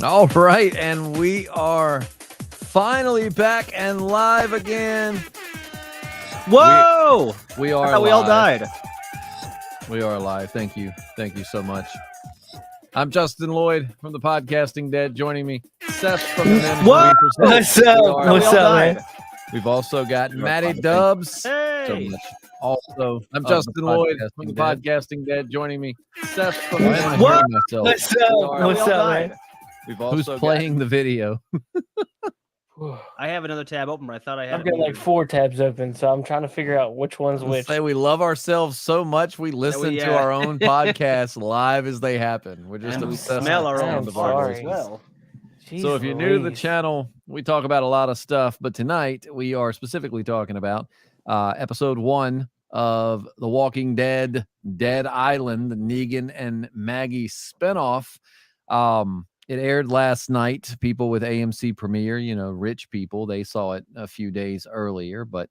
All right, and we are finally back and live again. Whoa! We are I thought we all died. We are live. Thank you. Thank you so much. I'm Justin Lloyd from the Podcasting Dead. Joining me, Seth from the Men. Whoa! What's up? What's up, man? We've also got Matty Dubs. Hey! So much. Also, I'm Justin Lloyd from the Podcasting Dead. Joining me, Seth from the Men. Whoa! What's up? What's up, man? We've also playing the video. I have another tab open, but I thought I had. I've got like 4 tabs open, so I'm trying to figure out which one's which. Say we love ourselves so much we listen to our own podcasts live as they happen. We're just obsessed. We smell our own farts as well. So if you're new to the channel, we talk about a lot of stuff, but tonight we are specifically talking about episode 1 of The Walking Dead, Dead Island, the Negan and Maggie spinoff. It aired last night. People with AMC Premiere, you know, rich people, they saw it a few days earlier. But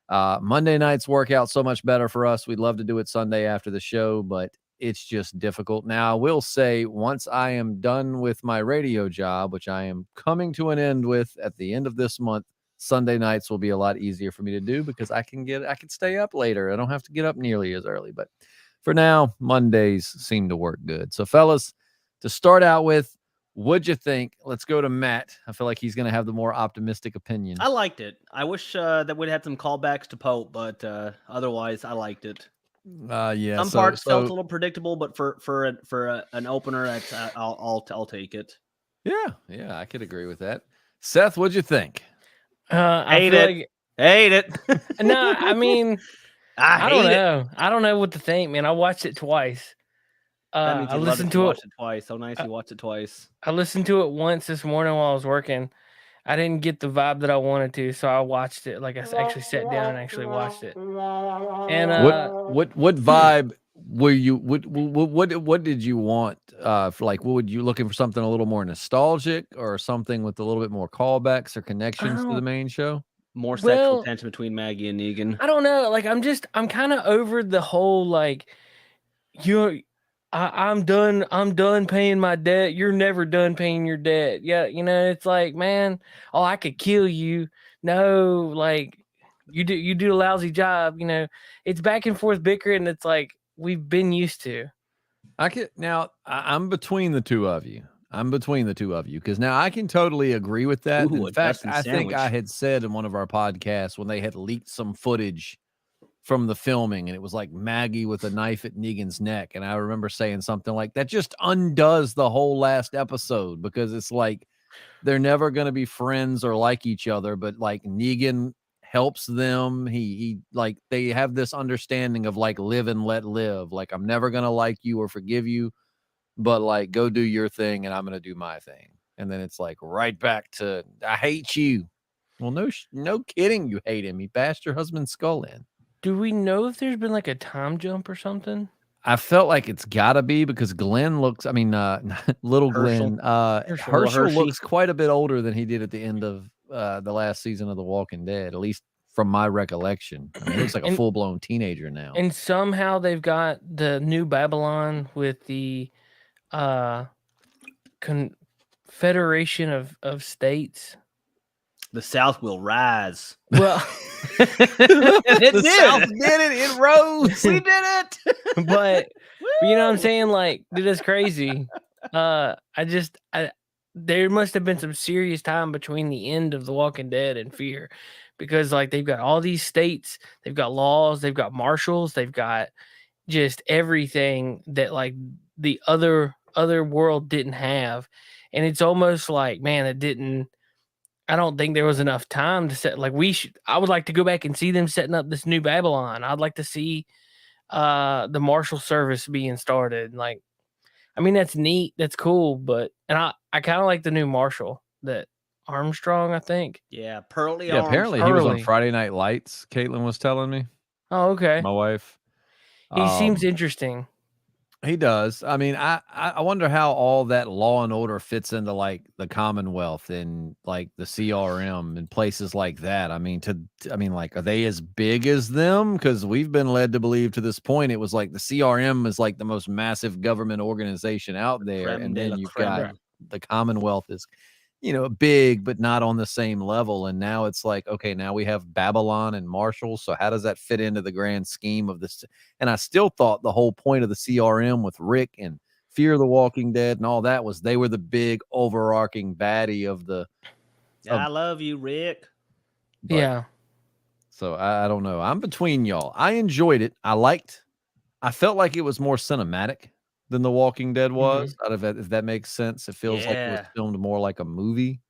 Monday nights work out so much better for us. We'd love to do it Sunday after the show, but it's just difficult. Now, I will say, once I am done with my radio job, which I am coming to an end with at the end of this month, Sunday nights will be a lot easier for me to do because I can stay up later. I don't have to get up nearly as early. But for now, Mondays seem to work good. So, fellas, to start out with, what'd you think? Let's go to Matt. I feel like he's going to have the more optimistic opinion. I liked it. I wish that we'd had some callbacks to Pope, but otherwise, I liked it. Yeah. Some parts felt a little predictable, but for an opener, that's I'll take it. Yeah, I could agree with that. Seth, what'd you think? Hate it. No, I mean, I don't know. I don't know what to think, man. I watched it twice. That means I listened to watched it twice. So nice, you watched it twice. I listened to it once this morning while I was working. I didn't get the vibe that I wanted to, so I watched it. Like I actually sat down and actually watched it. And what vibe were you? What did you want? Like, what would you looking for? Something a little more nostalgic, or something with a little bit more callbacks or connections to the main show? More sexual tension between Maggie and Negan. I don't know. Like, I'm kind of over the whole like I'm done paying my debt. You're never done paying your debt. Yeah, you know, it's like, man, I could kill you. No, like you do a lousy job, you know. It's back and forth bickering. It's like we've been used to. I'm between the two of you. Because now I can totally agree with that. Ooh, in fact, I think I had said in one of our podcasts when they had leaked some footage from the filming, and it was like Maggie with a knife at Negan's neck. And I remember saying something like that just undoes the whole last episode, because it's like they're never going to be friends or like each other, but like Negan helps them. He like, they have this understanding of like live and let live. Like, I'm never going to like you or forgive you, but like, go do your thing and I'm going to do my thing. And then it's like right back to, I hate you. Well, no kidding. You hate him. He bashed your husband's skull in. Do we know if there's been like a time jump or something? I felt like it's gotta be, because Glenn looks, little Glenn, Herschel looks quite a bit older than he did at the end of the last season of The Walking Dead, at least from my recollection. I mean, he looks like a full-blown teenager now. And somehow they've got the New Babylon with the Confederation of States. The South will rise. Well, the South did it. It rose. We did it. But you know what I'm saying? Like, dude, that's crazy. There must have been some serious time between the end of The Walking Dead and Fear, because like they've got all these states, they've got laws, they've got marshals, they've got just everything that like the other world didn't have. And it's almost like, man, I don't think there was enough time to set. Like, I would like to go back and see them setting up this New Babylon. I'd like to see the Marshal Service being started. Like, I mean, that's neat, that's cool, but I kind of like the new Marshal, that Armstrong, I think. Yeah, Pearly. Yeah, apparently he was on Friday Night Lights. Caitlin was telling me. Oh, okay. My wife. He seems interesting. He does. I mean, I wonder how all that law and order fits into like the Commonwealth and like the CRM and places like that. I mean, like, are they as big as them? Because we've been led to believe to this point it was like the CRM is like the most massive government organization out there, and then you've got the Commonwealth is, big, but not on the same level. And now it's like, okay, now we have Babylon and Marshall. So how does that fit into the grand scheme of this? And I still thought the whole point of the CRM with Rick and Fear the Walking Dead and all that was they were the big overarching baddie of the. I love you, Rick. Yeah. So I don't know. I'm between y'all. I enjoyed it. I felt like it was more cinematic than The Walking Dead was. Out of it, if that makes sense, it feels like it was filmed more like a movie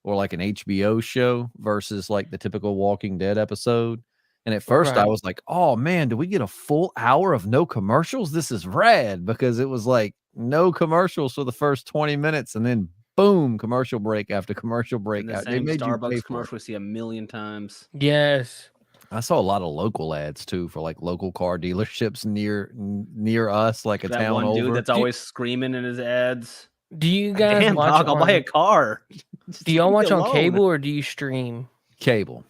or like an HBO show versus like the typical Walking Dead episode. And at first I was like, oh man, do we get a full hour of no commercials? This is rad, because it was like no commercials for the first 20 minutes and then boom, commercial break after commercial break. And the same Starbucks commercial we see a million times. Yes. I saw a lot of local ads too for like local car dealerships near us, like that town one over. dude that's always screaming in his ads. Do you guys Damn, watch? I'll buy a car. Do y'all watch on cable or do you stream? Cable.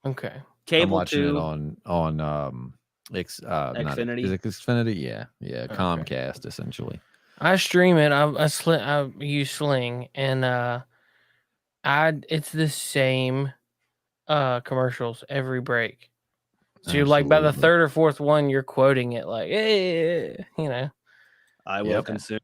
Okay. Cable I'm watching too. it on Xfinity. Is it Xfinity? Yeah. Comcast essentially. I stream it. I use Sling, and it's the same commercials every break. So you're like by the third or fourth one, you're quoting it like, hey, I will consume.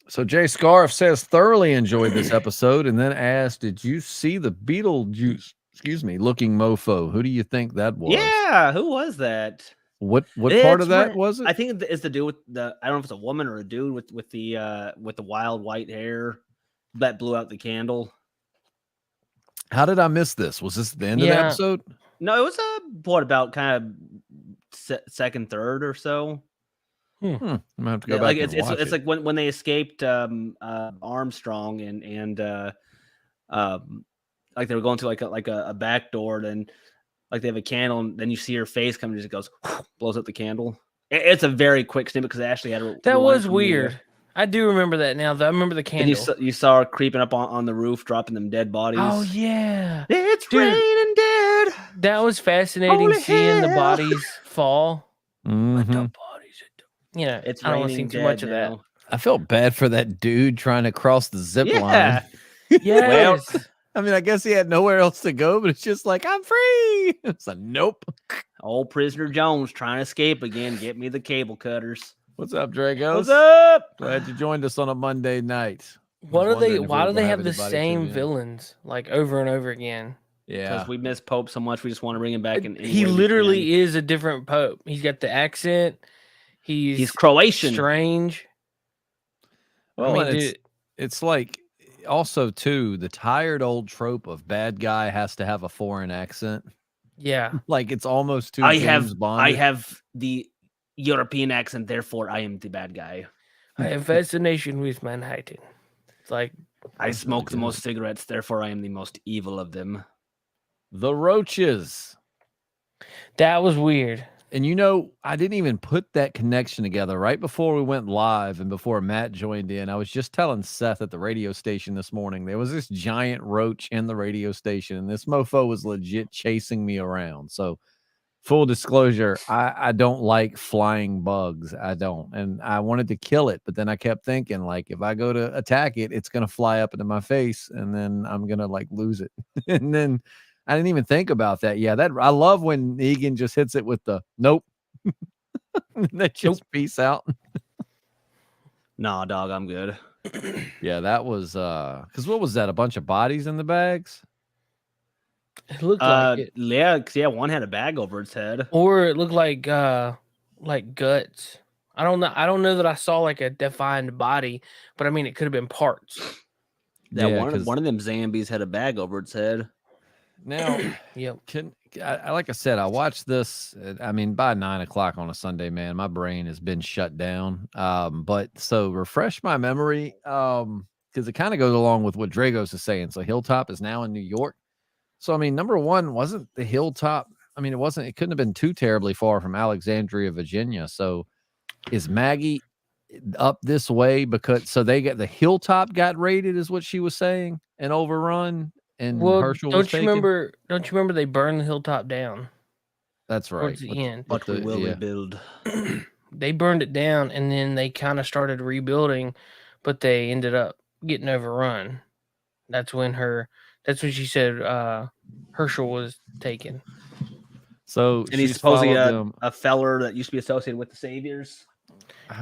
So Jay Scarf says thoroughly enjoyed this episode, and then asked, "Did you see the Beetlejuice? Looking mofo? Who do you think that was?" Yeah, who was that? What part of that was it? I think it's the dude with the. I don't know if it's a woman or a dude with the wild white hair that blew out the candle. How did I miss this? Was this the end of the episode? No, it was about kind of second, third or so. I'm gonna have to go back. It's like when they escaped Armstrong and like they were going to like a back door, then like they have a candle, and then you see her face come and it just goes blows up the candle. It's a very quick snippet because they actually had that was weird. I do remember that now. Though I remember the candle. And you saw her creeping up on the roof, dropping them dead bodies. Oh yeah, it's raining dead. That was fascinating. Holy seeing hell. the bodies fall. Mm-hmm. The bodies. It's I don't want to see too much of that. I felt bad for that dude trying to cross the zip line. Yes. Well, I mean, I guess he had nowhere else to go, but it's just like, I'm free. It's like, nope. Old prisoner Jones trying to escape again. Get me the cable cutters. What's up, Dragos? What's up? Glad you joined us on a Monday night. Why do they have the same villains like over and over again? Yeah, because we miss Pope so much, we just want to bring him back. He literally is a different Pope. He's got the accent. He's Croatian. Strange. Well, it's like also too the tired old trope of bad guy has to have a foreign accent. Yeah, like it's almost too. I have the European accent, therefore I am the bad guy. I have fascination with Manhattan. It's like I smoke the most cigarettes, therefore I am the most evil of them. The Roaches. That was weird. And I didn't even put that connection together right before we went live and before Matt joined in. I was just telling Seth at the radio station this morning, there was this giant roach in the radio station, and this mofo was legit chasing me around. So full disclosure, I don't like flying bugs. I don't. And I wanted to kill it, but then I kept thinking, like, if I go to attack it, it's going to fly up into my face, and then I'm going to, like, lose it. And then I didn't even think about that. Yeah, I love when Negan just hits it with the nope. That just peace out. Nah, dog, I'm good. Yeah, that was because what was that? A bunch of bodies in the bags? It looked like it. Yeah, one had a bag over its head. Or it looked like guts. I don't know that I saw like a defined body, but I mean it could have been parts. One of them zombies had a bag over its head. Now, like I said, I watched this. I mean, by 9:00 on a Sunday, man, my brain has been shut down. But so refresh my memory, because it kind of goes along with what Dragos is saying. So Hilltop is now in New York. So I mean, number one, wasn't the Hilltop? I mean, it couldn't have been too terribly far from Alexandria, Virginia. So is Maggie up this way so they the Hilltop got raided, is what she was saying, and overrun. And Herschel don't you remember they burned the Hilltop down? That's right. Towards the end. But we will rebuild. They burned it down, and then they kind of started rebuilding, but they ended up getting overrun. That's when she said Herschel was taken. So And he's supposedly a feller that used to be associated with the Saviors.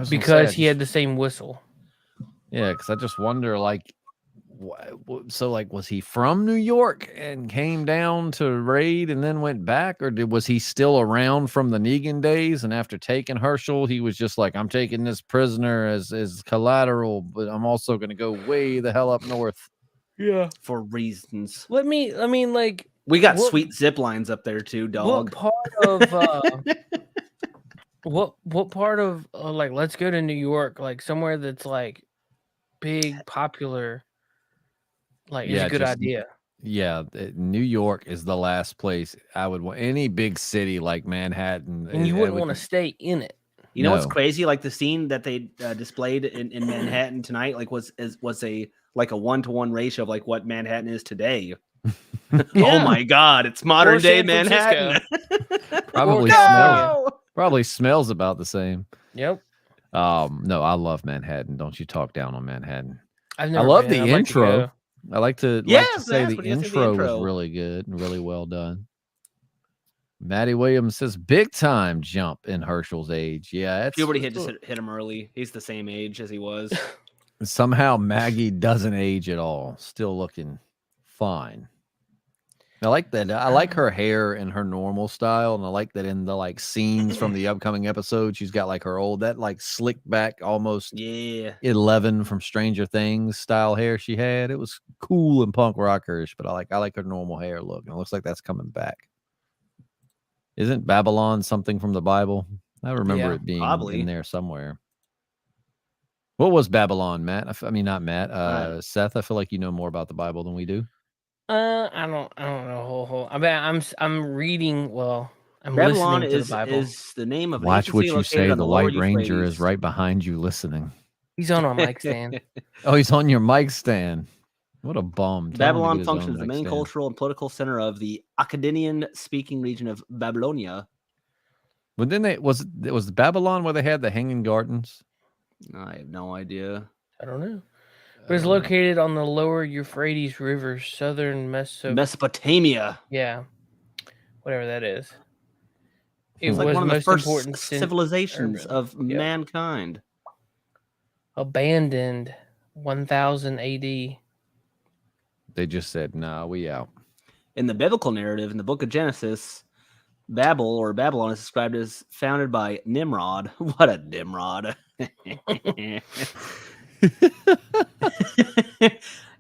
Because he had the same whistle. Yeah, because I just wonder, like, so, like, was he from New York and came down to raid and then went back, or was he still around from the Negan days? And after taking Herschel, he was just like, I'm taking this prisoner as collateral, but I'm also going to go way the hell up north. Yeah, for reasons. Like, we got sweet zip lines up there too, dog. What part of like, let's go to New York, like somewhere that's like big, popular, like, is a good idea. Yeah, New York is the last place I would want. Any big city like Manhattan, and you wouldn't want to stay in it. You know what's crazy? Like the scene that they displayed in Manhattan tonight, like was a 1-to-1 ratio of like what Manhattan is today. Oh my God, it's modern day Manhattan. Probably smells about the same. Yep. No, I love Manhattan. Don't you talk down on Manhattan. I love the intro. I like to say the intro was really good and really well done. Maddie Williams says big time jump in Herschel's age. Yeah, puberty hit him early. He's the same age as he was. Somehow Maggie doesn't age at all. Still looking fine. I like that. I like her hair in her normal style, and I like that in the like scenes from the upcoming episode, she's got like her old that like slicked back almost 11 from Stranger Things style hair she had. It was cool and punk rockerish, but I like her normal hair look, and it looks like that's coming back. Isn't Babylon something from the Bible? I remember it being in there somewhere. What was Babylon, Matt? I mean, not Matt. Seth, I feel like you know more about the Bible than we do. I don't know. I mean, I'm reading. Well, I'm Babylon listening to the Bible. Is the name of Watch what you say. The White Ranger is right behind you, listening. He's on a mic stand. Oh, he's on your mic stand. What a bum. Babylon functions as the main cultural and political center of the Akkadian-speaking region of Babylonia. But then it was Babylon where they had the Hanging Gardens? I have no idea. I don't know. But it's located on the lower Euphrates River, southern Mesopotamia. Yeah, whatever that is. It was like one of the first civilizations of mankind. Abandoned 1000 AD. They just said, "Nah, we out." In the biblical narrative, in the book of Genesis, Babylon is described as founded by Nimrod. What a Nimrod.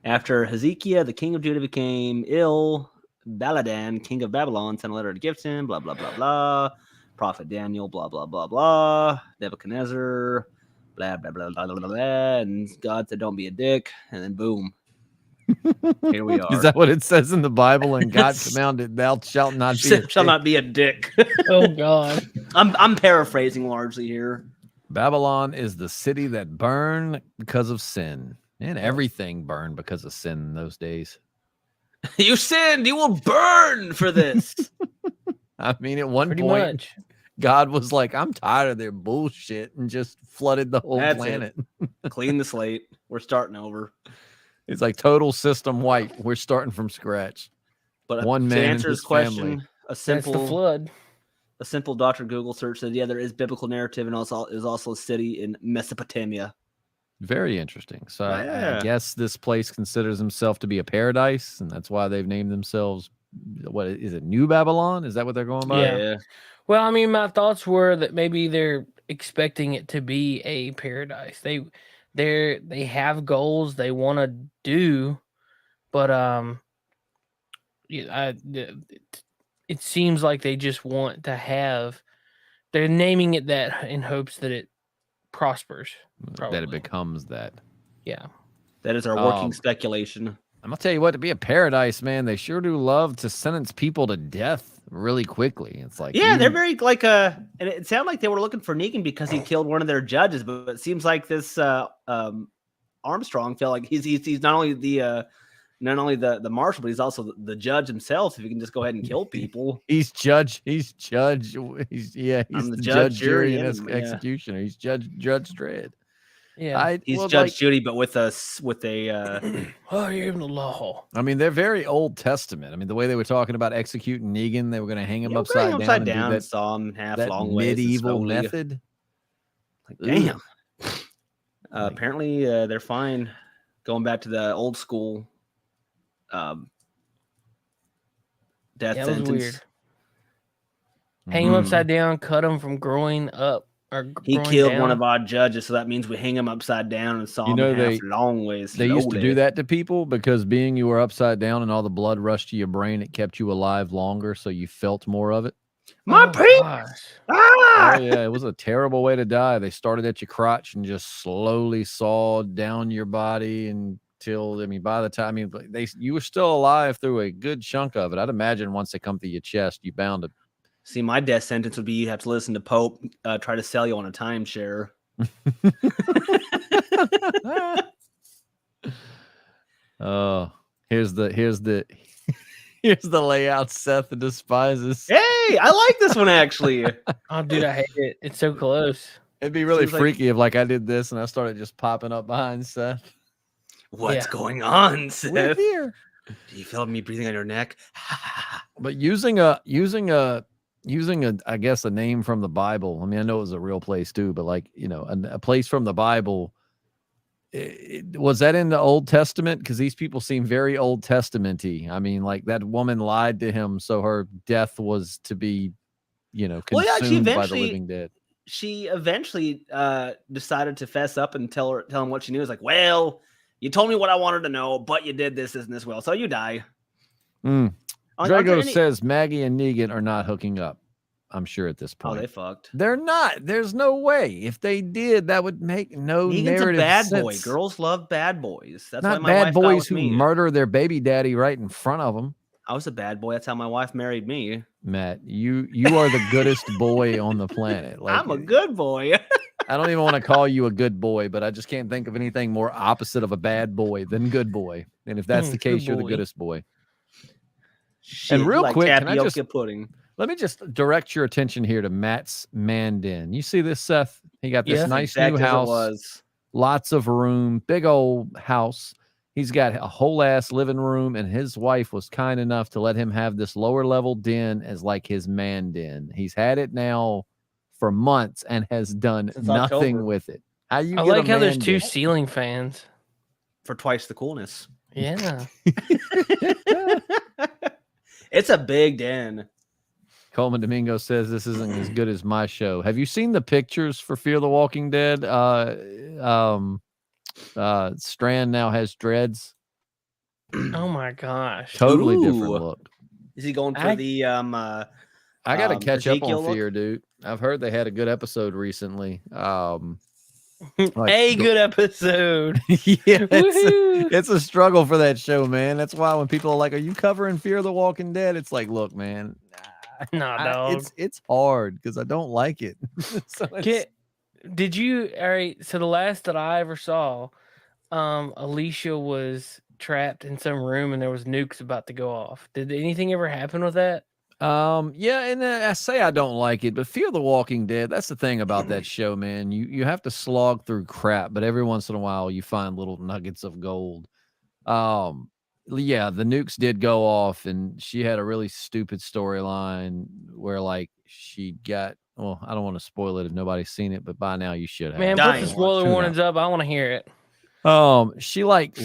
After Hezekiah, the king of Judah, became ill, Baladan, king of Babylon, sent a letter to gift him, blah, blah, blah, blah. Prophet Daniel, blah, blah, blah, blah. Nebuchadnezzar, blah, blah, blah, blah, blah, blah, blah. And God said, don't be a dick. And then boom. Here we are. Is that what it says in the Bible? And God commanded, thou shalt not be a dick. Oh, God. I'm paraphrasing largely here. Babylon is the city that burned because of sin. And everything burned because of sin in those days. You sinned. You will burn for this. I mean, at one point, God was like, I'm tired of their bullshit, and just flooded the whole planet. Clean the slate. We're starting over. It's like total system white. We're starting from scratch. But one man and his family. That's the flood. A simple Dr. Google search said, yeah, there is biblical narrative, and also is also a city in Mesopotamia. Very interesting. So I guess this place considers himself to be a paradise, and that's why they've named themselves. What is it? New Babylon? Is that what they're going by? Yeah. Well, I mean, my thoughts were that maybe they're expecting it to be a paradise. They have goals they want to do, but it seems like they just want to have. They're naming it that in hopes that it prospers. Probably. That it becomes that. Yeah. That is our working speculation. I'm going to tell you what, to be a paradise, man, they sure do love to sentence people to death really quickly. It's like, they're very like, and it sounded like they were looking for Negan because he killed one of their judges, but it seems like this Armstrong felt like he's not only the marshal, but he's also the judge himself. If he can just go ahead and kill people, he's the judge, jury, and executioner. He's Judge Dredd. Yeah. He's Judge Judy, but with a Oh, you're in the law. I mean, they're very Old Testament. I mean, the way they were talking about executing Negan, they were going to hang him upside down and do saw him half that long ways medieval method. Like, damn. Apparently, they're fine going back to the old school death Yeah, that sentence. was weird. Hang him upside down, cut him from growing up. He killed one of our judges, so that means we hang him upside down and saw him half long ways. They used to do that to people because being you were upside down and all the blood rushed to your brain, it kept you alive longer, so you felt more of it. My penis! Oh yeah, it was a terrible way to die. They started at your crotch and just slowly sawed down your body until, I mean, by the time you were still alive through a good chunk of it. I'd imagine once they come through your chest, you bound to. See, my death sentence would be you'd have to listen to Pope try to sell you on a timeshare. Oh, here's the layout Seth despises. Hey, I like this one actually. Oh, dude, I hate it. It's so close. It'd be really freaky if I did this and I started just popping up behind Seth. What's going on, Seth? We're here. Do you feel me breathing on your neck? But using a I guess a name from the Bible. I mean, I know it was a real place too, but like, a place from the Bible. Was that in the Old Testament? Because these people seem very Old Testament-y. I mean, like that woman lied to him, so her death was to be, consumed by the living dead. She eventually decided to fess up and tell him what she knew. It's like, well, you told me what I wanted to know, but you did this and this well, so you die. Drago says Maggie and Negan are not hooking up. I'm sure at this point. Oh, they fucked. They're not. There's no way. If they did, that would make no Negan's narrative a bad sense. boy. Girls love bad boys. That's not why my bad wife boys who me. murder their baby daddy right in front of them. I was a bad boy. That's how my wife married me. Matt, you are the goodest boy on the planet. Like, I'm a good boy. I don't even want to call you a good boy, but I just can't think of anything more opposite of a bad boy than good boy. And if that's the case, you're the goodest boy. Shit, and real quick, can I just pudding? Let me just direct your attention here to Matt's man den. You see this, Seth? He got this nice new house, lots of room, big old house. He's got a whole ass living room, and his wife was kind enough to let him have this lower level den as like his man den. He's had it now for months and has done nothing with it. I like how there's two ceiling fans for twice the coolness. Yeah. It's a big den. Coleman Domingo says this isn't as good as my show. Have you seen the pictures for Fear the Walking Dead? Strand now has dreads. Oh my gosh. Totally different look. Is he going for the I gotta catch up on Fear, dude. I've heard they had a good episode recently. Good episode. Yeah, it's a struggle for that show, man. That's why when people are like, "Are you covering Fear the Walking Dead?" It's like, look, man, dog. It's hard because I don't like it. Did you? All right. So the last that I ever saw, Alicia was trapped in some room and there was nukes about to go off. Did anything ever happen with that? Yeah, and I say I don't like it, but Fear the Walking Dead, that's the thing about that show, man. You have to slog through crap, but every once in a while you find little nuggets of gold. Yeah, the nukes did go off, and she had a really stupid storyline where like she got, well, I don't want to spoil it if nobody's seen it, but by now you should have. Man, put the spoiler warnings up. I want to hear it. She like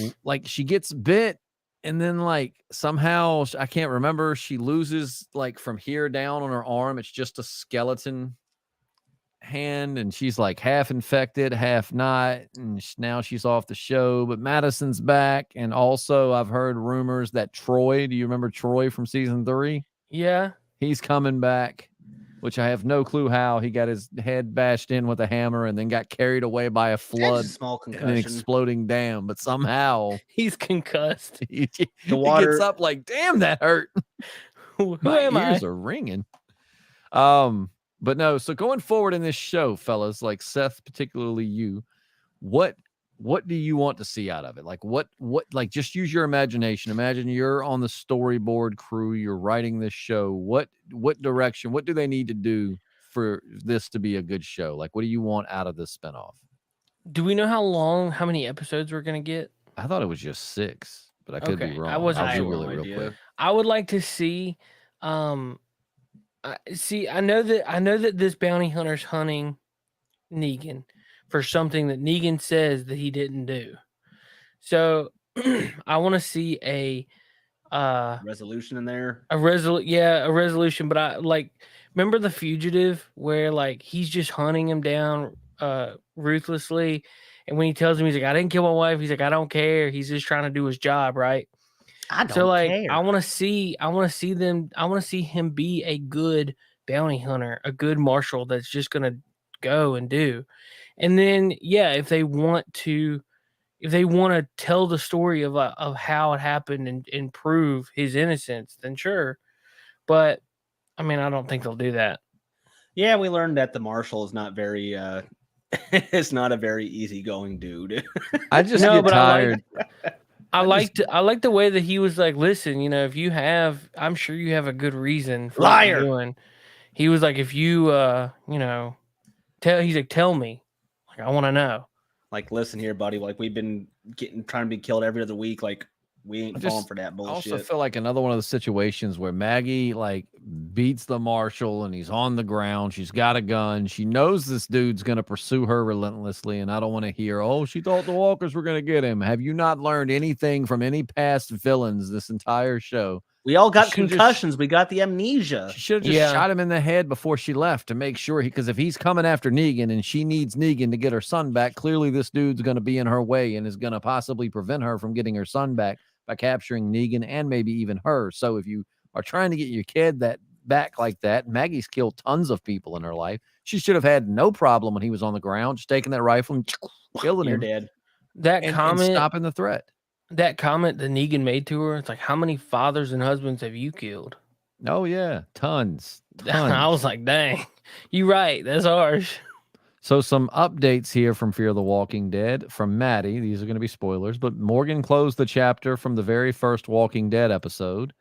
she gets bit. And then, like, somehow, I can't remember, she loses, like, from here down on her arm. It's just a skeleton hand, and she's, like, half infected, half not. And now she's off the show. But Madison's back. And also, I've heard rumors that Troy, do you remember Troy from season 3? Yeah. He's coming back, which I have no clue how. He got his head bashed in with a hammer and then got carried away by a flood and an exploding dam. But somehow he's concussed. He gets up like, damn, that hurt. My ears are ringing. But no, so going forward in this show, fellas, like Seth, particularly you, what do you want to see out of it? Like what like just use your imagination. Imagine you're on the storyboard crew, you're writing this show. What direction, what do they need to do for this to be a good show? Like what do you want out of this spinoff? Do we know how many episodes we're gonna get? I thought it was just 6, but I could be Okay, wrong. I wasn't I'll sure. Google it No real idea. quick. I would like to see. I know that this bounty hunter's hunting Negan for something that Negan says that he didn't do. So I want to see a Resolution in there. a resolution. But I like remember The Fugitive where like he's just hunting him down ruthlessly, and when he tells him he's like, I didn't kill my wife, he's like, I don't care. He's just trying to do his job, right? I don't So like care. I want to see him be a good bounty hunter, a good marshal that's just gonna go and do. And then if they want to tell the story of how it happened and prove his innocence, then sure. But I mean, I don't think they'll do that. Yeah, we learned that the marshal is not very it's not a very easygoing dude. I just No, get but tired. I liked the way that he was like, listen, if you have, I'm sure you have a good reason for what you're Liar. doing. He was like, if you, he's like, tell me, like, I want to know. Like, listen here, buddy. Like, we've been trying to be killed every other week. Like, we ain't falling for that I bullshit. also feel like another one of the situations where Maggie like beats the marshal and he's on the ground. She's got a gun. She knows this dude's going to pursue her relentlessly. And I don't want to hear, oh, she thought the walkers were going to get him. Have you not learned anything from any past villains this entire show? We all got She should've concussions. We got the amnesia. She should have just shot him in the head before she left to make sure because if he's coming after Negan and she needs Negan to get her son back, clearly this dude's going to be in her way and is going to possibly prevent her from getting her son back by capturing Negan and maybe even her. So if you are trying to get your kid back like that, Maggie's killed tons of people in her life. She should have had no problem when he was on the ground, just taking that rifle and killing him. You're dead. That comment, and stopping the threat. That comment that Negan made to her, it's like, how many fathers and husbands have you killed? Oh, yeah. Tons. I was like, dang, you right. That's harsh. So some updates here from Fear the Walking Dead from Maddie. These are going to be spoilers, but Morgan closed the chapter from the very first Walking Dead episode.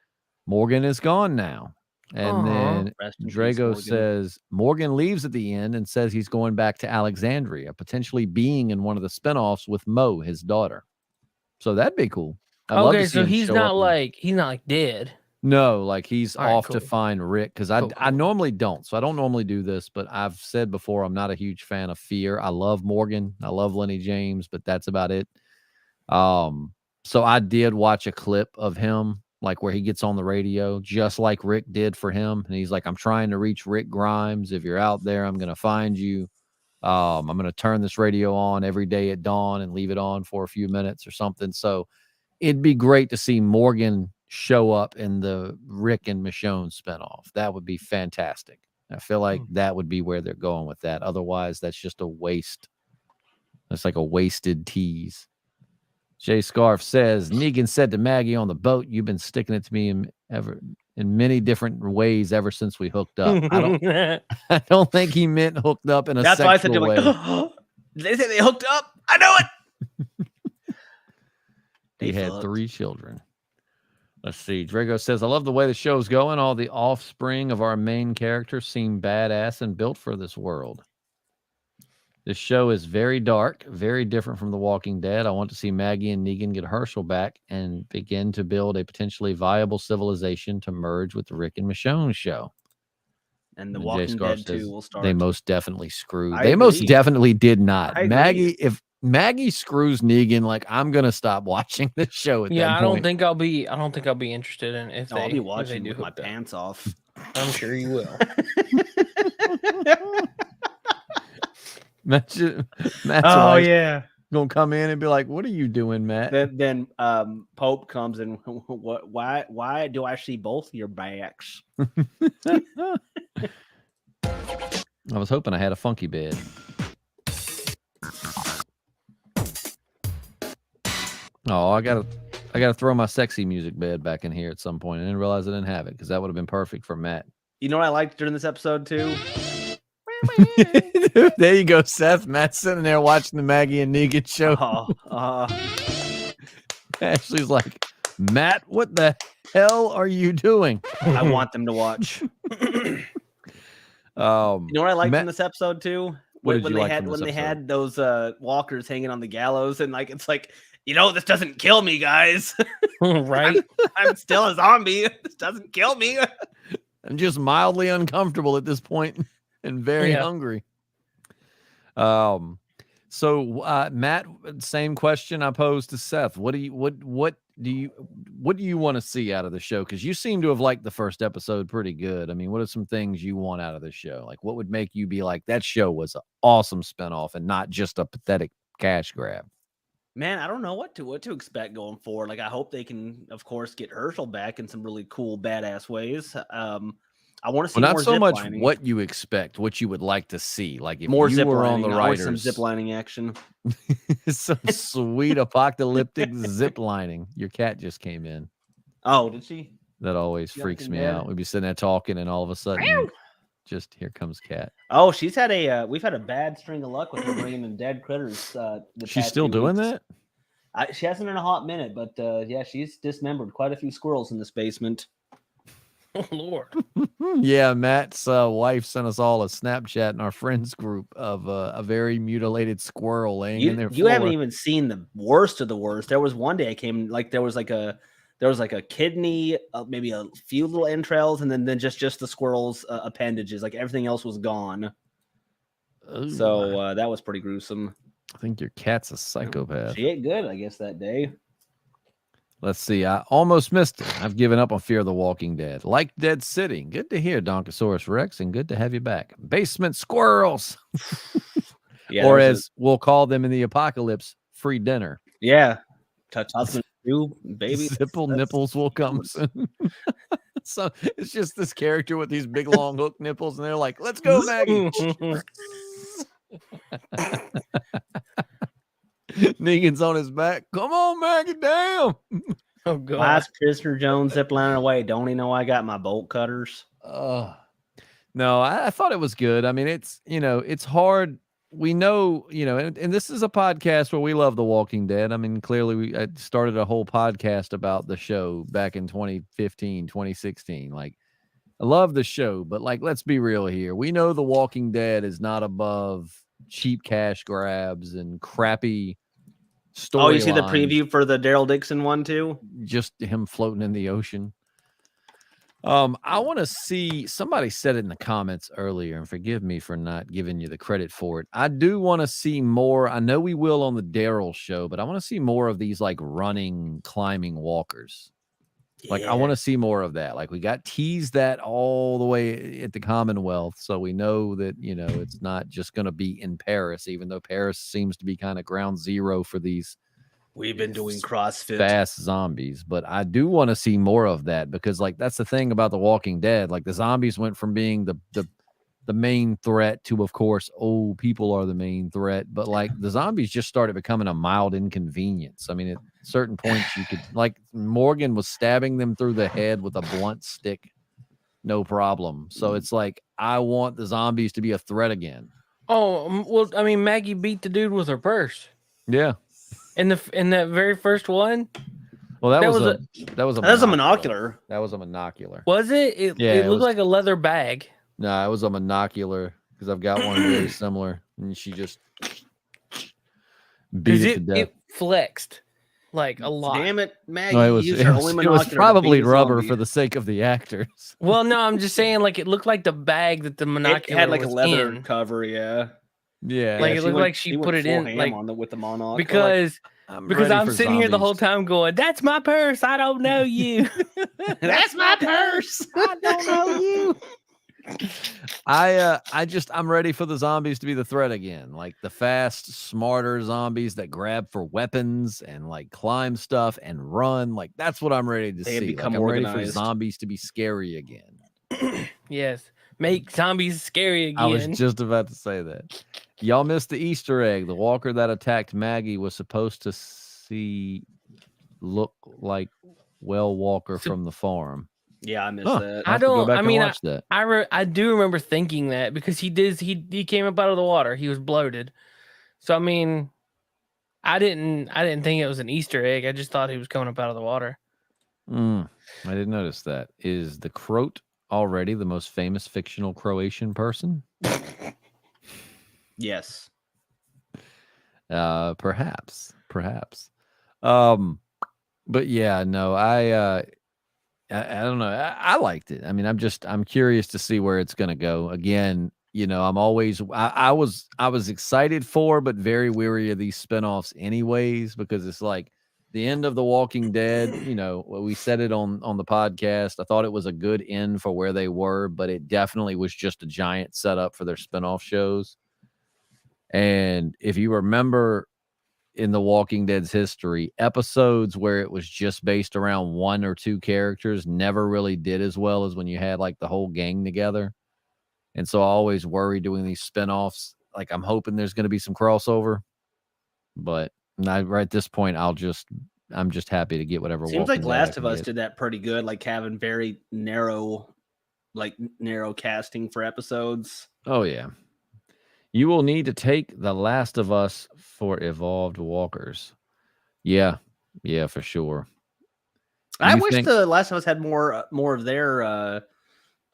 Morgan is gone now. And then Drago says Morgan leaves at the end and says he's going back to Alexandria, potentially being in one of the spinoffs with Mo, his daughter. So that'd be cool. Okay, so he's not like dead. No, like he's off cool. to find Rick because I normally don't. So I don't normally do this, but I've said before I'm not a huge fan of Fear. I love Morgan. I love Lenny James, but that's about it. So I did watch a clip of him like where he gets on the radio just like Rick did for him. And he's like, I'm trying to reach Rick Grimes. If you're out there, I'm going to find you. I'm going to turn this radio on every day at dawn and leave it on for a few minutes or something. So it'd be great to see Morgan show up in the Rick and Michonne spinoff. That would be fantastic. I feel like that would be where they're going with that. Otherwise, that's just a waste. That's like a wasted tease. Jay Scarf says, Negan said to Maggie on the boat, you've been sticking it to me in many different ways ever since we hooked up. I don't think he meant hooked up in a sexual way. That's why I said, like, they say they hooked up. I know it. He had 3 children. Let's see. Drago says, I love the way the show's going. All the offspring of our main characters seem badass and built for this world. This show is very dark, very different from The Walking Dead. I want to see Maggie and Negan get Herschel back and begin to build a potentially viable civilization to merge with the Rick and Michonne show. And The Walking Dead 2 will start. They most definitely screwed. They most definitely did not. Maggie, if Maggie screws Negan, like I'm gonna stop watching this show at that point. I don't think I'll be interested in if I'll be watching with my pants off. I'm sure you will. Matt's yeah, gonna come in and be like, "What are you doing, Matt?" Then Pope comes and what? Why do I see both your backs? I was hoping I had a funky bed. Oh, I gotta throw my sexy music bed back in here at some point. I didn't realize I didn't have it because that would have been perfect for Matt. You know what I liked during this episode too? There you go, Seth. Matt's sitting there watching the Maggie and Negan show. Ashley's like, Matt, what the hell are you doing? I want them to watch. You know what I liked in this episode too? What did when you they like had from when this they episode? had those walkers hanging on the gallows, and like it's like, this doesn't kill me, guys. Right? I'm still a zombie. This doesn't kill me. I'm just mildly uncomfortable at this point and very Yeah. hungry. So Matt, same question I posed to Seth. What do you want to see out of the show? Because you seem to have liked the first episode pretty good. I mean, what are some things you want out of the show? Like, what would make you be like, that show was an awesome spinoff and not just a pathetic cash grab? Man, I don't know what to expect going forward. Like, I hope they can, of course, get Herschel back in some really cool, badass ways. I want to see Well, more not so much ziplining. what you expect, what you would like to see. Like, if More you were on ziplining. the I want some writers, ziplining action. some sweet apocalyptic zip lining. Your cat just came in. Oh, did she? That always freaks me out. We'd be sitting there talking, and all of a sudden, just here comes Cat. Oh, we've had a bad string of luck with her bringing in dead critters. She's still doing that? She hasn't in a hot minute, but yeah, she's dismembered quite a few squirrels in this basement. Oh, Lord. Yeah, Matt's wife sent us all a Snapchat in our friends group of a very mutilated squirrel laying in their floor. You haven't even seen the worst of the worst. There was one day I came, like there was like a kidney, maybe a few little entrails, and then just the squirrel's appendages. Like everything else was gone. Ooh. So that was pretty gruesome. I think your cat's a psychopath. She ate good, I guess, that day. Let's see. I almost missed it. I've given up on Fear the Walking Dead. Like Dead City. Good to hear, Donkosaurus Rex, and good to have you back. Basement squirrels. Yeah, or as we'll call them in the apocalypse, free dinner. Yeah. Touch husband, you baby. Zipple nipples will come soon. So it's just this character with these big long hook nipples, and they're like, let's go, Maggie. Negan's on his back. Come on, Maggie, damn. Oh, God. Last prisoner Jones ziplining away. Don't he know I got my bolt cutters? No, I thought it was good. I mean, it's hard. We know, and this is a podcast where we love The Walking Dead. I mean, clearly I started a whole podcast about the show back in 2015, 2016. Like, I love the show, but like, let's be real here. We know The Walking Dead is not above cheap cash grabs and crappy story. Oh, you see the preview for the Daryl Dixon one too? Just him floating in the ocean. I want to see, somebody said it in the comments earlier, and forgive me for not giving you the credit for it. I do want to see more. I know we will on the Daryl show, but I want to see more of these like running, climbing walkers. Like, I want to see more of that. Like, we got teased that all the way at the Commonwealth. So we know that, it's not just going to be in Paris, even though Paris seems to be kind of ground zero for these. We've been doing CrossFit. Fast zombies. But I do want to see more of that because, like, that's the thing about The Walking Dead. Like, the zombies went from being the main threat to, of course, people are the main threat. But, like, the zombies just started becoming a mild inconvenience. I mean, at certain points you could, like, Morgan was stabbing them through the head with a blunt stick, no problem. So it's like, I want the zombies to be a threat again. Oh, well, I mean, Maggie beat the dude with her purse. Yeah. In that very first one. Well, that was a monocular. That was a monocular. Was it? It looked like a leather bag. No, it was a monocular because I've got one very similar, and she just beat it to death. It flexed like a lot. Damn it, Maggie! No, it was probably rubber for the sake of the actors. Well, no, I'm just saying, like, it looked like the bag that the monocular had like was a leather in. cover. Yeah. Like, it looked like she put it in, like, with the monocle. because I'm sitting here the whole time going, "That's my purse. I don't know you. That's my purse. I don't know you." I'm ready for the zombies to be the threat again. Like the fast, smarter zombies that grab for weapons and like climb stuff and run. Like that's what I'm ready to see. Like, I'm ready for zombies to be scary again. Yes. Make zombies scary again. I was just about to say that. Y'all missed the Easter egg. The walker that attacked Maggie was supposed to look like Walker from the farm. Yeah, I missed that. I don't. I mean, I do remember thinking that because he came up out of the water. He was bloated. So I mean, I didn't think it was an Easter egg. I just thought he was coming up out of the water. I didn't notice that. Is the Croat already the most famous fictional Croatian person? Yes. Perhaps. But yeah, no, I don't know. I liked it. I mean, I'm curious to see where it's going to go. Again, I'm always I was excited for, but very weary of these spinoffs anyways, because it's like the end of The Walking Dead. We said it on the podcast. I thought it was a good end for where they were, but it definitely was just a giant setup for their spinoff shows. And if you remember, in The Walking Dead's history, episodes where it was just based around one or two characters never really did as well as when you had like the whole gang together. And so I always worry doing these spinoffs. Like, I'm hoping there's going to be some crossover, but right at this point, I'm just happy to get whatever. Seems Walking like Dead I Last can of Us get. did that pretty good, like having very narrow casting for episodes. Oh yeah. You will need to take The Last of Us for evolved walkers. Yeah, for sure. I wish The Last of Us had more of their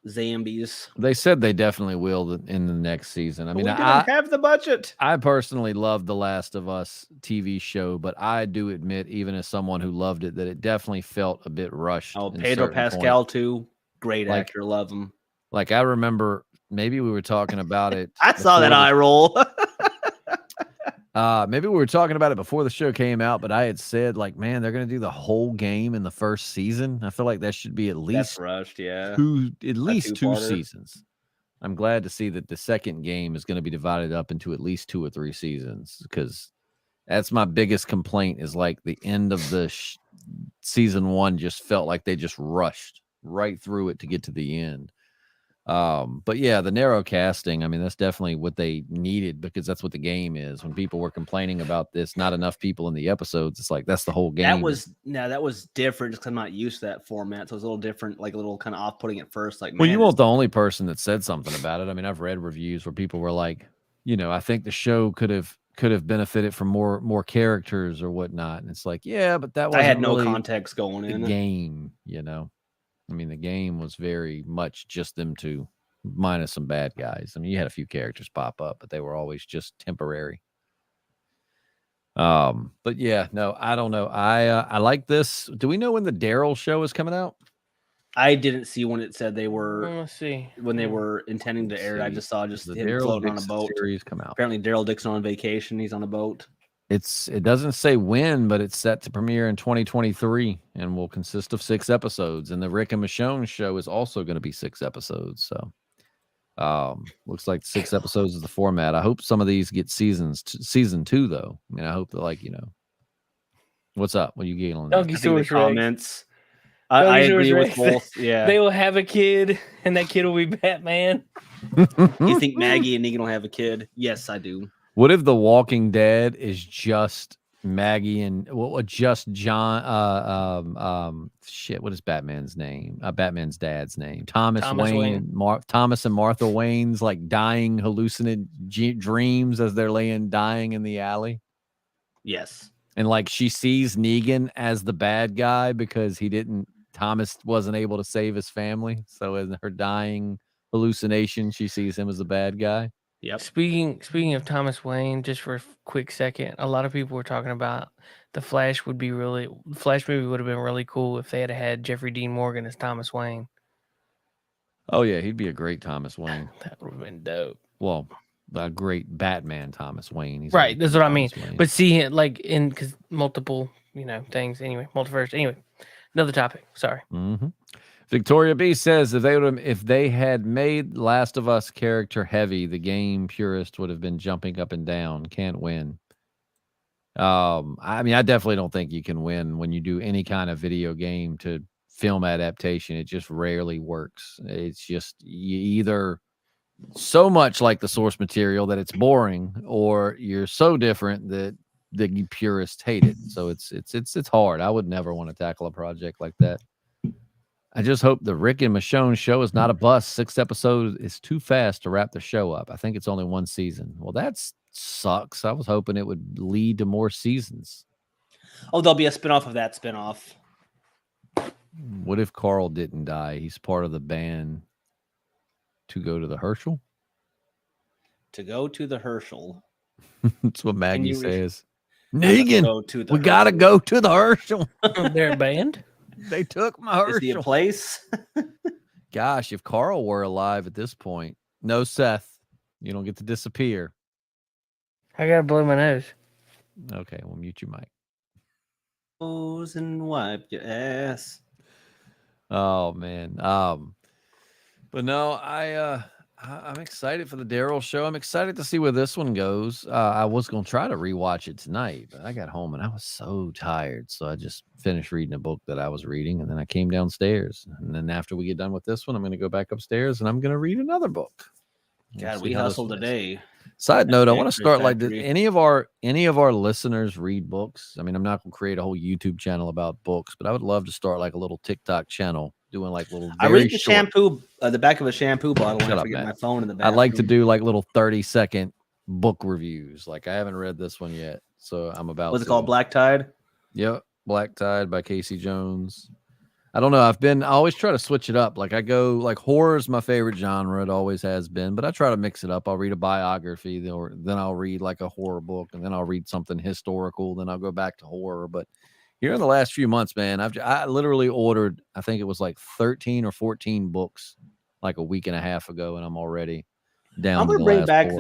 zombies. They said they definitely will in the next season. I mean, we didn't have the budget. I personally love The Last of Us TV show, but I do admit, even as someone who loved it, that it definitely felt a bit rushed. Oh, Pedro Pascal too. Great actor, love him. Like, I remember maybe we were talking about it. I saw that eye roll. Maybe we were talking about it before the show came out, but I had said, like, man, they're going to do the whole game in the first season. I feel like that should be at least rushed, yeah. two seasons. I'm glad to see that the second game is going to be divided up into at least 2 or 3 seasons, because that's my biggest complaint, is like the end of the season 1 just felt like they just rushed right through it to get to the end. But yeah, the narrow casting, I mean, that's definitely what they needed, because that's what the game is. When people were complaining about this, not enough people in the episodes, it's like, that's the whole game. That was different, just because I'm not used to that format. So it was a little different, like a little kind of off-putting at first. Like, well, you weren't the only person that said something about it. I mean, I've read reviews where people were like, I think the show could have benefited from more characters or whatnot. And it's like, yeah, but that wasn't I had no really context going in the game, I mean, the game was very much just them two, minus some bad guys. I mean, you had a few characters pop up, but they were always just temporary. But yeah, no, I don't know. I like this. Do we know when the Daryl show is coming out? I didn't see when it said they were. Let's see when they were intending to air it. I just saw the him Daryl floating on a Dixon boat. Series come out. Apparently, Daryl Dixon on vacation. He's on a boat. It doesn't say when, but it's set to premiere in 2023 and will consist of 6 episodes. And the Rick and Michonne show is also going to be 6 episodes. So, looks like 6 episodes is the format. I hope some of these get season 2 though. I mean, I hope that, like, what's up? What are you giggling at? The comments. I agree with both. Yeah, they will have a kid, and that kid will be Batman. You think Maggie and Negan will have a kid? Yes, I do. What if The Walking Dead is just Maggie and just John? What is Batman's name? Batman's dad's name? Thomas Wayne. Thomas and Martha Wayne's like dying hallucinate dreams as they're laying dying in the alley. Yes, and like she sees Negan as the bad guy because Thomas wasn't able to save his family. So in her dying hallucination, she sees him as the bad guy. Yep. Speaking of Thomas Wayne, just for a quick second, a lot of people were talking about the Flash movie would have been really cool if they had Jeffrey Dean Morgan as Thomas Wayne. Oh yeah, he'd be a great Thomas Wayne. That would have been dope. Well, a great Batman Thomas Wayne. He's right, that's what Thomas I mean. Wayne. But see it because multiple, things. Anyway, multiverse. Anyway, another topic. Sorry. Mm-hmm. Victoria B says if they had made Last of Us character heavy, the game purist would have been jumping up and down. Can't win. I mean, I definitely don't think you can win when you do any kind of video game to film adaptation. It just rarely works. It's just you either so much like the source material that it's boring, or you're so different that the purists hate it. So it's hard. I would never want to tackle a project like that. I just hope the Rick and Michonne show is not a bust. 6 episodes is too fast to wrap the show up. I think it's only 1 season. Well, that sucks. I was hoping it would lead to more seasons. Oh, there'll be a spinoff of that spinoff. What if Carl didn't die? He's part of the band to go to the Herschel. to go to the Herschel. That's what Maggie you says. Let's Negan, go to the we got to Herschel. go to the Herschel. They're a band. They took my Herschel. Is he a place? Gosh, if Carl were alive at this point. No, Seth. You don't get to disappear. I gotta blow my nose. Okay, we'll mute your mic. Nose and wipe your ass. Oh man. But no, I'm excited for the Daryl show. I'm excited to see where this one goes. I was gonna try to rewatch it tonight, but I got home and I was so tired. So I just finished reading a book that I was reading, and then I came downstairs. And then after we get done with this one, I'm gonna go back upstairs and I'm gonna read another book. God, we hustled today. Side note, I want to Victory start like Factory. any of our listeners read books. I mean, I'm not gonna create a whole YouTube channel about books, but I would love to start like a little TikTok channel doing like little. I very read the short- shampoo, the back of a shampoo bottle. Shut When I up, forget Matt. my phone in the back. I'd like to do like little 30-second book reviews. Like I haven't read this one yet, so I'm about. What's it to. called? Black Tide. Yep, Black Tide by Casey Jones. I don't know. I always try to switch it up. Like I go like horror is my favorite genre. It always has been, but I try to mix it up. I'll read a biography, then I'll read like a horror book, and then I'll read something historical. Then I'll go back to horror. But here in the last few months, man, I literally ordered, I think it was like 13 or 14 books like a week and a half ago, and I'm already down. I'm to gonna the bring last back 4.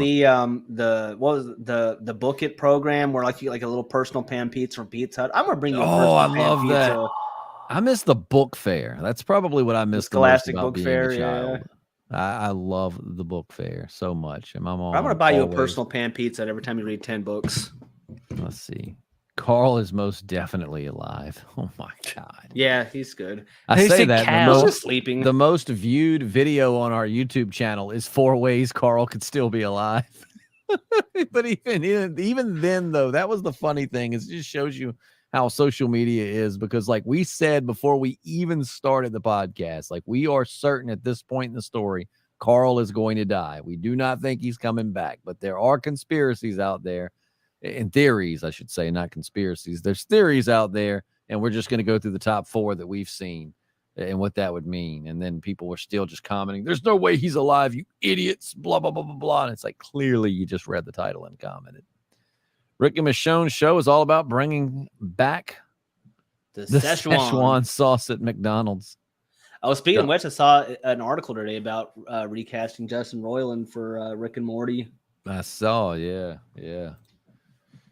the what was it, the Book It program where like you get like a little personal pan pizza from Pizza Hut. I'm gonna bring you. Oh, I personal pan love that. pizza. I miss the book fair. That's probably what I miss the most Scholastic about Book being Fair, a yeah. child. I love the book fair so much. And my mom. I'm gonna buy you a always- personal pan pizza every time you read 10 books. Let's see. Carl is most definitely alive. Oh my god. Yeah, he's good. I Who say said that cow? the He's most, just sleeping. the most viewed video on our YouTube channel is 4 ways Carl could still be alive. But even then though, that was the funny thing. Is it just shows you how social media is, because like we said before we even started the podcast, like we are certain at this point in the story, Carl is going to die. We do not think he's coming back, but there are conspiracies out there, and theories, I should say, not conspiracies. There's theories out there, and we're just going to go through the top 4 that we've seen and what that would mean. And then people were still just commenting, there's no way he's alive, you idiots, blah, blah, blah, blah, blah. And it's like, clearly you just read the title and commented. Rick and Michonne's show is all about bringing back the the Szechuan. Szechuan sauce at McDonald's. Oh, speaking of which, I saw an article today about recasting Justin Roiland for Rick and Morty. I saw, yeah.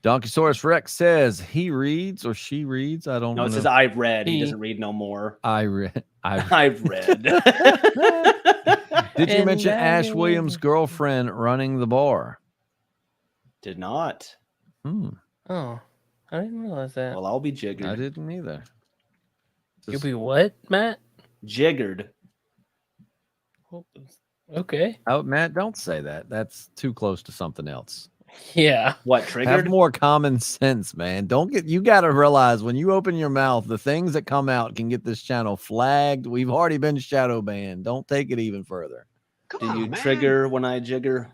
Donkeysaurus Rex says he reads or she reads. I don't know. No, it says I've read. He He. doesn't read no more. I read. I've read. Did you And mention Ash I- Williams' girlfriend running the bar? Did not. Oh, I didn't realize that. Well, I'll be jiggered. I didn't either. You'll be what, Matt? Jiggered. Okay. Oh, Matt, don't say that. That's too close to something else. Yeah. What, Have triggered? more common sense, man. You got to realize when you open your mouth, the things that come out can get this channel flagged. We've already been shadow banned. Don't take it even further. Did you trigger when I jigger?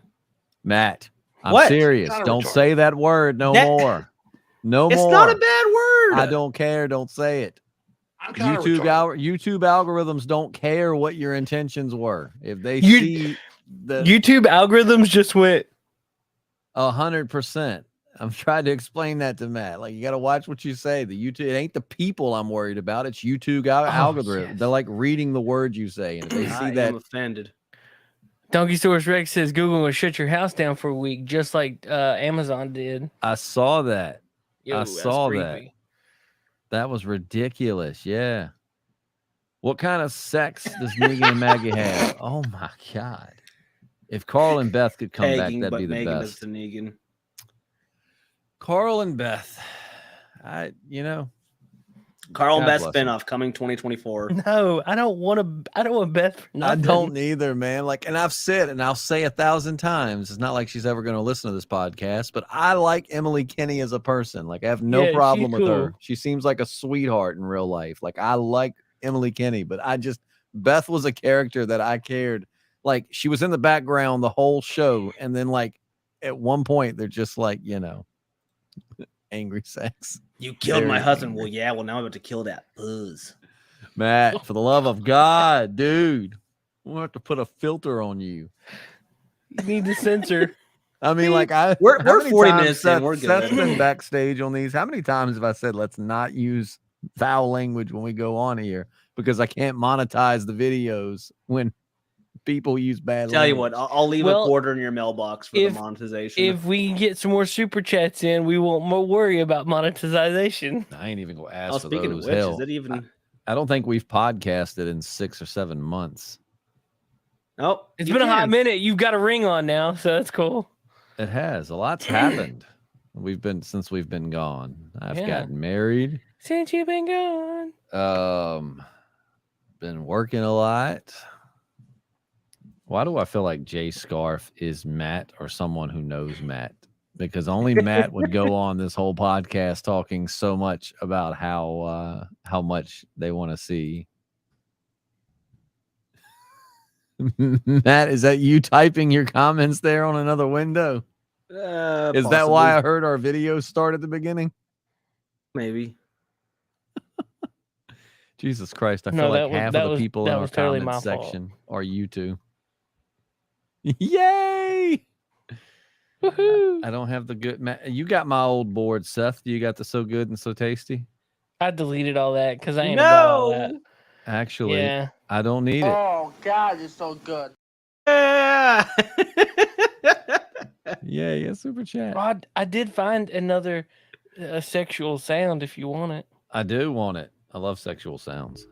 Matt, I'm What? serious. Not a Don't retard. say that word no That- more. No It's more. not a bad word. I don't care. Don't say it. I'm kind YouTube algorithms don't care what your intentions were. If they You- see the YouTube algorithms just went. 100%. I'm trying to explain that to Matt. Like, you got to watch what you say. It ain't the people I'm worried about. It's YouTube algorithm. yes. They're like reading the words you say, and if they I see am that, offended. Donkeysaurus Rex says Google will shut your house down for a week, just like Amazon did. I saw that. Yo, I that's saw that. creepy. That was ridiculous. Yeah. What kind of sex does Megan and Maggie have? Oh my god! If Carl and Beth could come Pegging, back, that'd but be the Megan best. is the Negan. Carl and Beth. Carl and God Beth bless him. spinoff coming 2024. No, I don't want to. I don't want Beth for I nothing. don't either, man. Like, and I've said, and I'll say 1,000 times, it's not like she's ever going to listen to this podcast, but I like Emily Kinney as a person. Like, I have no Yeah, she's problem with her. cool. She seems like a sweetheart in real life. Like, I like Emily Kinney, but Beth was a character that I cared. Like, she was in the background the whole show, and then like at one point they're just like, angry sex. You killed my Very husband. angry. Well, yeah. Well, now I'm about to kill that buzz. Matt, for the love of God, dude, we'll have to put a filter on you. You need to censor. I mean, like We're how many 40 times minutes in, we're Seth's good. been backstage on these. How many times have I said let's not use foul language when we go on here because I can't monetize the videos when people use bad Tell you language. what, I'll leave a quarter in your mailbox for the monetization. If we get some more super chats in, we won't worry about monetization. I ain't even gonna ask for speaking those. of which, Hell, is it even? I don't think we've podcasted in 6 or 7 months. Nope. It's been a hot minute. You've got a ring on now, so that's cool. It has. A lot's happened. Since we've been gone. I've gotten married. Since you've been gone. Been working a lot. Why do I feel like Jay Scarf is Matt or someone who knows Matt? Because only Matt would go on this whole podcast talking so much about how much they want to see. Matt, is that you typing your comments there on another window? Is that why I heard our video start at the beginning? Maybe. Jesus Christ, I feel like half of the people in our comment section are you two. Yay! Woohoo! I don't have the good. You got my old board, Seth. You got the So Good and So Tasty? I deleted all that because I ain't about all that. Actually, I don't need it. Oh, God, you're so good. Yeah. Yeah, super chat. Rod, I did find another sexual sound if you want it. I do want it. I love sexual sounds.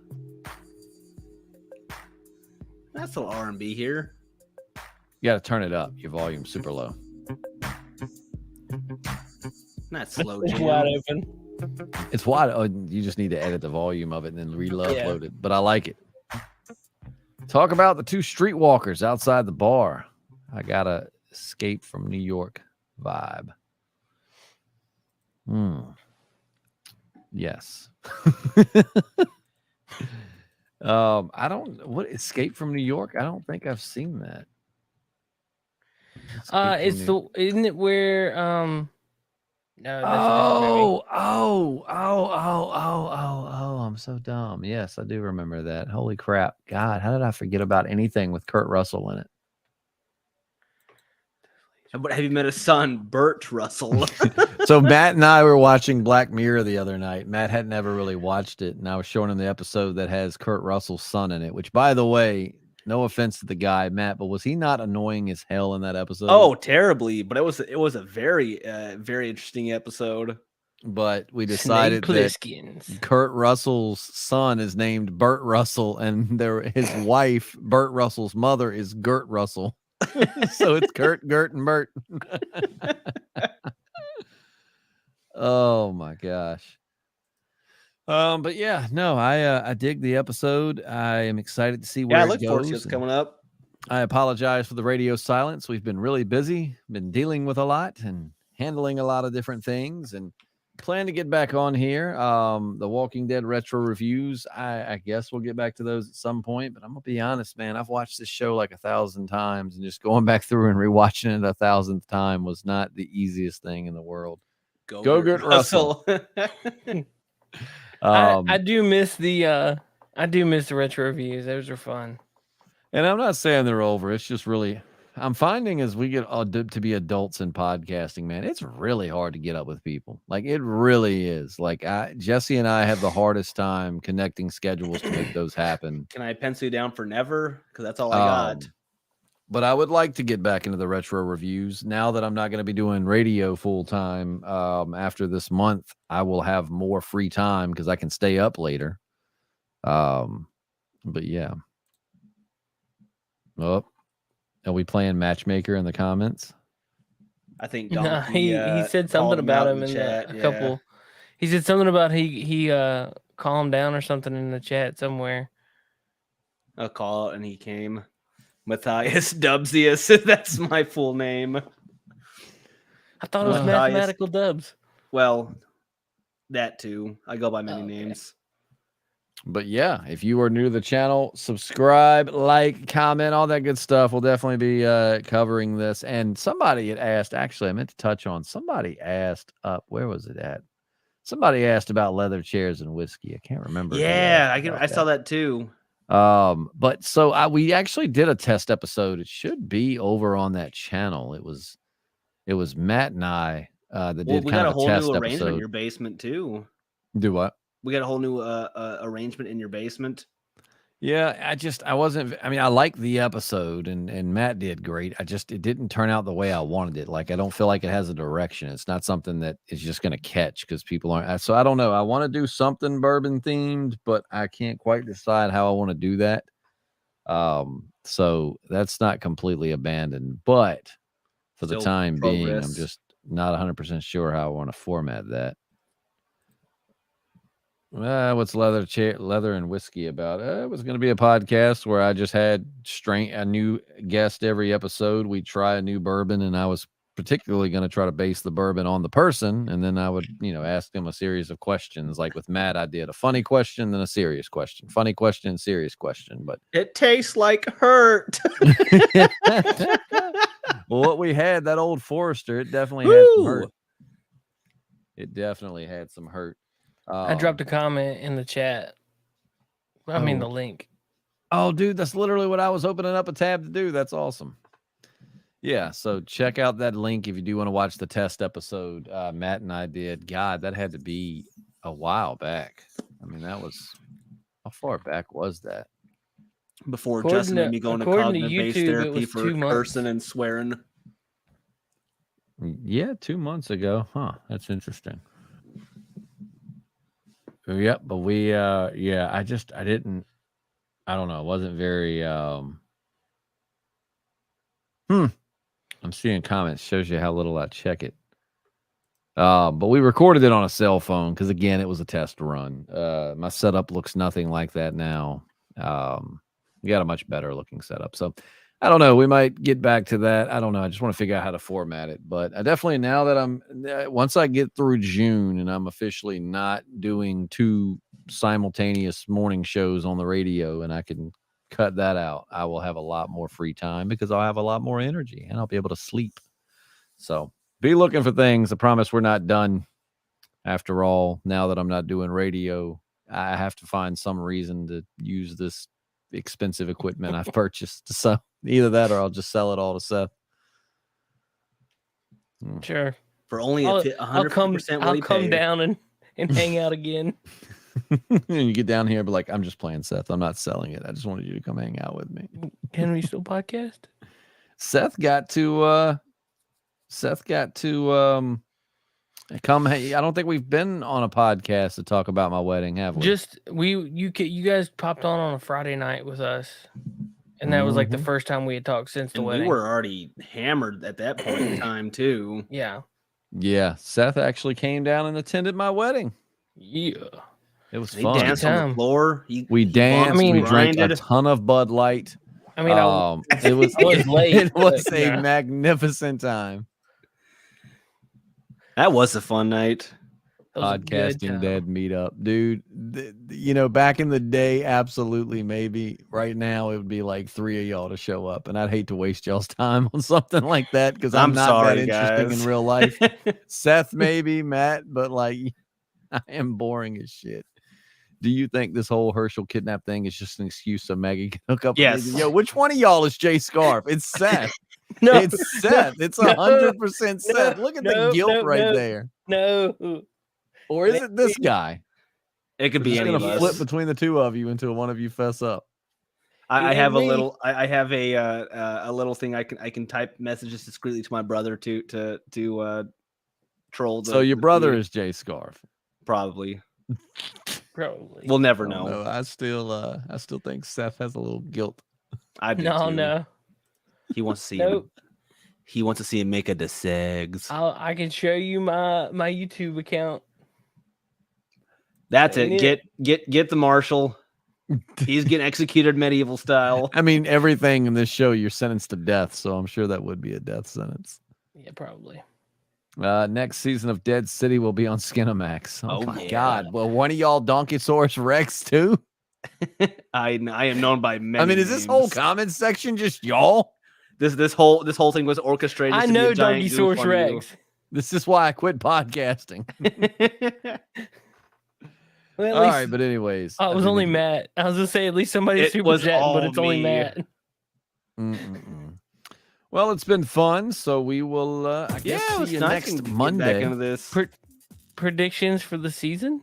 That's a little R&B here. You got to turn it up. Your volume's super low. Not slow It's jam. wide open. It's wide. Oh, you just need to edit the volume of it and then re-upload it. But I like it. Talk about the two streetwalkers outside the bar. I got a Escape from New York vibe. Yes. I don't. What Escape from New York? I don't think I've seen that. Isn't it where no, that's I'm so dumb. Yes, I do remember that. Holy crap. God, how did I forget about anything with Kurt Russell in it? But have you met his son, Burt Russell? So Matt and I were watching Black Mirror the other night. Matt had never really watched it, and I was showing him the episode that has Kurt Russell's son in it, which, by the way, no offense to the guy, Matt, but was he not annoying as hell in that episode? Oh, terribly. But it was a very, very interesting episode. But we decided that Kurt Russell's son is named Burt Russell, and his wife, Burt Russell's mother, is Gert Russell. So it's Kurt, Gert, and Bert. Oh my gosh. But yeah, no, I dig the episode. I am excited to see where it goes. I look forward to what's coming up. I apologize for the radio silence. We've been really busy, been dealing with a lot and handling a lot of different things, and plan to get back on here. The Walking Dead retro reviews, I guess we'll get back to those at some point, but I'm gonna be honest, man, I've watched this show like 1,000 times, and just going back through and rewatching it 1,000th time was not the easiest thing in the world. Go get Russell. I do miss the retro reviews. Those are fun. And I'm not saying they're over. It's just really, I'm finding as we get to be adults in podcasting, man, it's really hard to get up with people. Like, it really is. Like, Jesse and I have the hardest time connecting schedules to make those happen. Can I pencil you down for never? Because that's all I got. But I would like to get back into the retro reviews. Now that I'm not going to be doing radio full time after this month, I will have more free time because I can stay up later. But yeah. Oh, are we playing matchmaker in the comments? I think Donkey, he said something about him in chat. Couple. He said something about he calmed down or something in the chat somewhere. A call and he came. Matthias Dubsius. That's my full name. I thought it was Mathematical Dubs. Well, that too. I go by many names. But yeah, if you are new to the channel, subscribe, like, comment, all that good stuff. We'll definitely be covering this. And somebody had asked, actually, I meant to touch on, somebody asked up, where was it at? Somebody asked about leather chairs and whiskey. I can't remember. Yeah, I saw that too. But so we actually did a test episode. It should be over on that channel. It was It was Matt and I that Well, did we kind got a of a whole test new arrangement in episode. your basement too. Do what? We got a whole new arrangement in your basement. Yeah, I liked the episode and Matt did great. It didn't turn out the way I wanted it. Like, I don't feel like it has a direction. It's not something that is just going to catch because people aren't. So I don't know. I want to do something bourbon themed, but I can't quite decide how I want to do that. So that's not completely abandoned, but for the Still time being, I'm progress. just not 100% sure how I want to format that. What's leather and whiskey about? It was going to be a podcast where I just had a new guest every episode. We try a new bourbon, and I was particularly going to try to base the bourbon on the person, and then I would, ask them a series of questions. Like with Matt, I did a funny question, then a serious question, funny question, serious question. But it tastes like hurt. well, what we had, that old Forester, it definitely had some hurt. It definitely had some hurt. I dropped a comment in the chat. I mean, the link. Oh, dude, that's literally what I was opening up a tab to do. That's awesome. Yeah, so check out that link if you do want to watch the test episode Matt and I did. God, that had to be a while back. I mean, how far back was that? Before Justin made me go into cognitive-based therapy for cursing and swearing. Yeah, 2 months ago. Huh, that's interesting. Yep, but I don't know. It wasn't very, I'm seeing comments, shows you how little I check it. But we recorded it on a cell phone because, again, it was a test run. My setup looks nothing like that now. We got a much better looking setup. So I don't know. We might get back to that. I don't know. I just want to figure out how to format it. But I definitely, now that once I get through June and I'm officially not doing 2 simultaneous morning shows on the radio and I can cut that out, I will have a lot more free time because I'll have a lot more energy and I'll be able to sleep. So be looking for things. I promise we're not done. After all, now that I'm not doing radio, I have to find some reason to use this expensive equipment I've purchased. So either that or I'll just sell it all to Seth. Sure. For only 100%. I'll come down and hang out again. And you get down here, but like, I'm just playing, Seth. I'm not selling it. I just wanted you to come hang out with me. Can we still podcast? Seth got to come. I don't think we've been on a podcast to talk about my wedding, have we? Just you guys popped on a Friday night with us, and that was like the first time we had talked since the wedding. We were already hammered at that point in time too. Yeah. Seth actually came down and attended my wedding. Yeah, it was he fun. Danced on the floor. We danced. We drank a ton of Bud Light. I mean, it was late. It was a magnificent time. That was a fun night. Podcasting Dead meetup, dude. Back in the day, absolutely, maybe. Right now, it would be like 3 of y'all to show up, and I'd hate to waste y'all's time on something like that because I'm not sorry, that interesting guys. in real life. Seth, maybe, Matt, but like, I am boring as shit. Do you think this whole Herschel kidnap thing is just an excuse so Maggie can hook up? Yes. Yo, which one of y'all is Jay Scarf? It's Seth. No, it's Seth. It's 100% Seth. Look at the guilt right there. No. Or is it this guy? It could be any of us. Flip between the two of you until one of you fess up. I have a little. I have a little thing I can type messages discreetly to my brother to troll. So your brother is Jay Scarf. Probably. Probably. We'll never know. No, I still think Seth has a little guilt. I do No, too. no. He wants to see him. He wants to see him make a DeSegs. I can show you my YouTube account. That's it. Get the marshal. He's getting executed medieval style. I mean, everything in this show, you're sentenced to death, so I'm sure that would be a death sentence. Yeah, probably. Next season of Dead City will be on Skinamax. Oh my yeah. God. Well, one of y'all Donkeysaurus Rex too? I am known by many. I mean, is this whole comment section just y'all? This whole thing was orchestrated. I know Donkeysaurus Rex. This is why I quit podcasting. Well, all right, but anyways. Oh, it was only Matt. I was gonna say at least somebody's super chatting, but it's only Matt. Well, Well, it's been fun, so we will. I guess it was see you nice next to get Monday. back into this. Predictions for the season?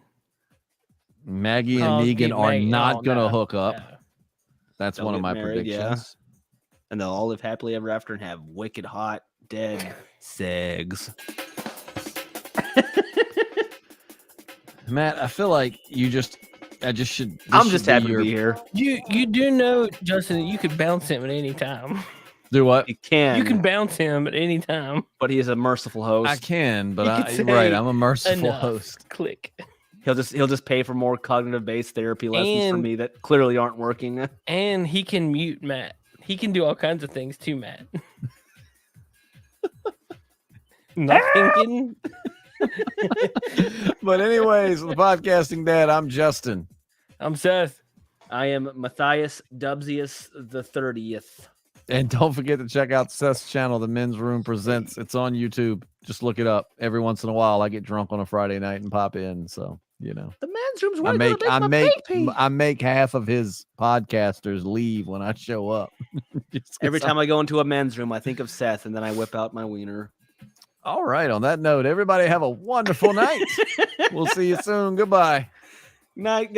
Maggie and Oh, Negan get are Maggie. not Oh, going to no. hook up. No. That's They'll one of get my married, yeah. predictions. And they'll all live happily ever after and have wicked hot dead segs. Matt, I feel like I just should. I'm just happy to be here. You do know, Justin, that you could bounce him at any time. Do what? You can. You can bounce him at any time. But he is a merciful host. I can, but You could you're right. say I'm a merciful enough. host. Click. He'll just pay for more cognitive based therapy lessons for And- me that clearly aren't working. And he can mute Matt. He can do all kinds of things to Matt. Not thinking. But anyways, the podcasting dad. I'm Justin. I'm Seth. I am Matthias Dubsius the 30th. And don't forget to check out Seth's channel, The Men's Room Presents. It's on YouTube. Just look it up. Every once in a while, I get drunk on a Friday night and pop in. So, you know, The men's room's I where make I make half of his podcasters leave when I show up. Just 'cause Every time I go into a men's room, I think of Seth and then I whip out my wiener. All right. On that note, everybody have a wonderful night. We'll see you soon. Goodbye. Night, guys.